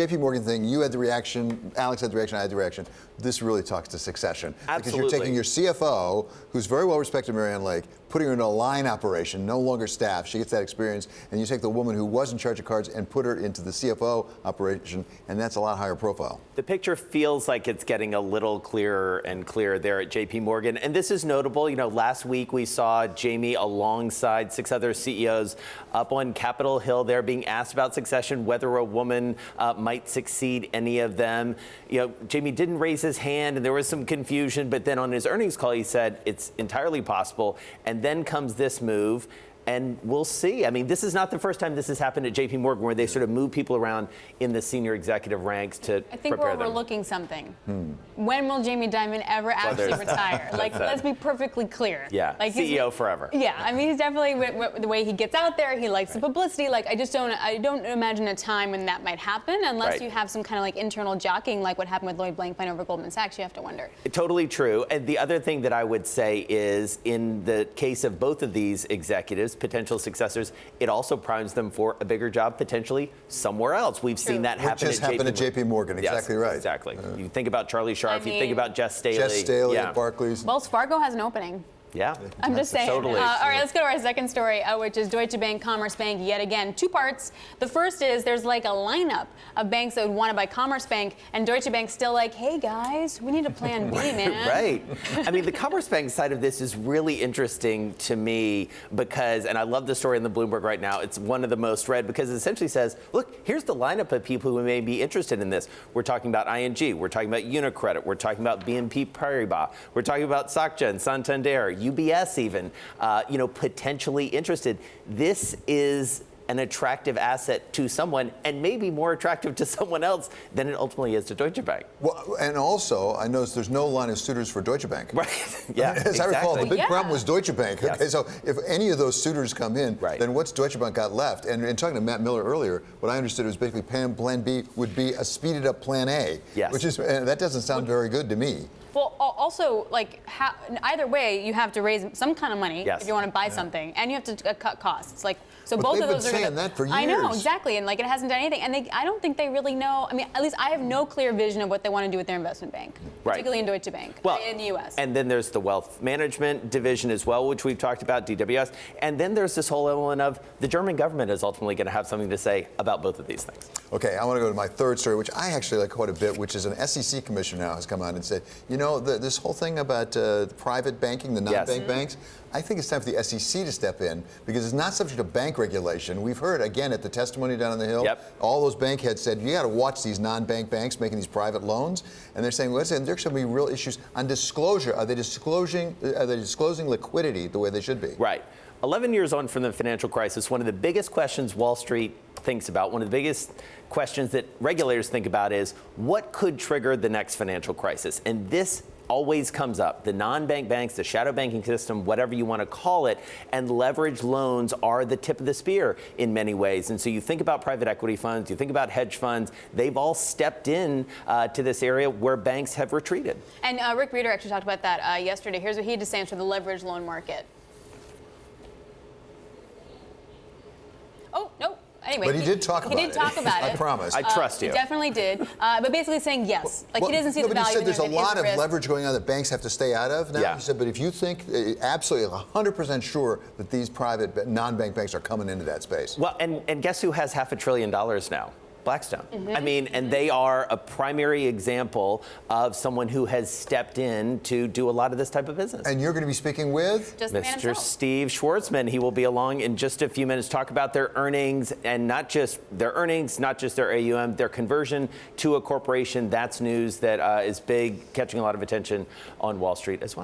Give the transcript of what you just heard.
JP Morgan thing, you had the reaction, Alex had the reaction, I had the reaction. This really talks to succession. Absolutely. Because you're taking your CFO, who's very well respected, Marianne Lake, putting her in a line operation, no longer staff. She gets that experience. And you take the woman who was in charge of cards and put her into the CFO operation, and that's a lot higher profile. The picture feels like it's getting a little clearer and clearer there at JP Morgan. And this is notable. You know, last week we saw Jamie alongside 6 other CEOs up on Capitol Hill there being asked about succession, whether a woman might succeed any of them. You know, Jamie didn't raise his hand and there was some confusion, but then on his earnings call he said it's entirely possible. And then comes this move. And we'll see. I mean, this is not the first time this has happened at JP Morgan, where they sort of move people around in the senior executive ranks to I think prepare we're overlooking something. When will Jamie Dimon ever actually retire? Like, let's be perfectly clear. Yeah, like CEO forever. Yeah, I mean, he's definitely the way he gets out there. He likes the publicity. Like, I don't imagine a time when that might happen unless you have some kind of like internal jockeying, like what happened with Lloyd Blankfein over Goldman Sachs. You have to wonder. Totally true. And the other thing that I would say is, in the case of both of these executives, potential successors, it also primes them for a bigger job potentially somewhere else. We've seen that happen at JP Morgan. Exactly right. Exactly. You think about Charlie Scharf, you think about Jess Staley. At Barclays. Wells Fargo has an opening. Yeah. I'm just saying. Totally. All right, let's go to our second story, which is Deutsche Bank, Commerce Bank, yet again. 2 parts. The first is there's like a lineup of banks that would want to buy Commerce Bank, and Deutsche Bank's still like, hey, guys, we need a plan B, man. Right. I mean, the Commerce Bank side of this is really interesting to me because, and I love the story in the Bloomberg right now, it's one of the most read because it essentially says, look, here's the lineup of people who may be interested in this. We're talking about ING, we're talking about UniCredit, we're talking about BNP Paribas, we're talking about SocGen, Santander, UBS even, potentially interested. This is an attractive asset to someone and maybe more attractive to someone else than it ultimately is to Deutsche Bank. Well, and also, I noticed there's no line of suitors for Deutsche Bank. Right. Yeah. As I recall, the big problem was Deutsche Bank. Yes. Okay, so if any of those suitors come in, then what's Deutsche Bank got left? And talking to Matt Miller earlier, what I understood was basically Plan B would be a speeded up Plan A. Yes. Which is, that doesn't sound very good to me. Well, also, like, either way, you have to raise some kind of money if you want to buy something, and you have to cut costs. Like, so but both of those they've are. been saying that for years. I know, exactly, and like it hasn't done anything, and I don't think they really know. I mean, at least I have no clear vision of what they want to do with their investment bank, particularly in Deutsche Bank, in the U.S. And then there's the wealth management division as well, which we've talked about, DWS, and then there's this whole element of the German government is ultimately going to have something to say about both of these things. Okay, I want to go to my third story, which I actually like quite a bit, which is an SEC commissioner now has come out and said, this whole thing about private banking, the non-bank banks, I think it's time for the SEC to step in because it's not subject to bank regulation. We've heard, again, at the testimony down on the Hill, all those bank heads said, you got to watch these non-bank banks making these private loans. And they're saying, listen, there's going to be real issues on disclosure. Are they disclosing liquidity the way they should be? Right. 11 years on from the financial crisis, one of the biggest questions Wall Street thinks about, one of the biggest questions that regulators think about is what could trigger the next financial crisis? And this always comes up. The non-bank banks, the shadow banking system, whatever you want to call it, and leveraged loans are the tip of the spear in many ways. And so you think about private equity funds, you think about hedge funds, they've all stepped in to this area where banks have retreated. And Rick Rieder actually talked about that yesterday. Here's what he had to say for the leveraged loan market. Oh, no. Anyway, but he did talk about it. He did talk about it. I promise. I trust you. He definitely did. But basically saying yes. Like, he doesn't see the value. But he said there's a lot of risk. leverage going on that banks have to stay out of now. He said, but if you think absolutely 100% sure that these private non-bank banks are coming into that space. Well, and guess who has $500 billion now? Blackstone. I mean, and they are a primary example of someone who has stepped in to do a lot of this type of business. And you're going to be speaking with Mr. Steve Schwartzman. He will be along in just a few minutes, talk about their earnings, and not just their earnings, not just their AUM, their conversion to a corporation. That's news that is big, catching a lot of attention on Wall Street as well.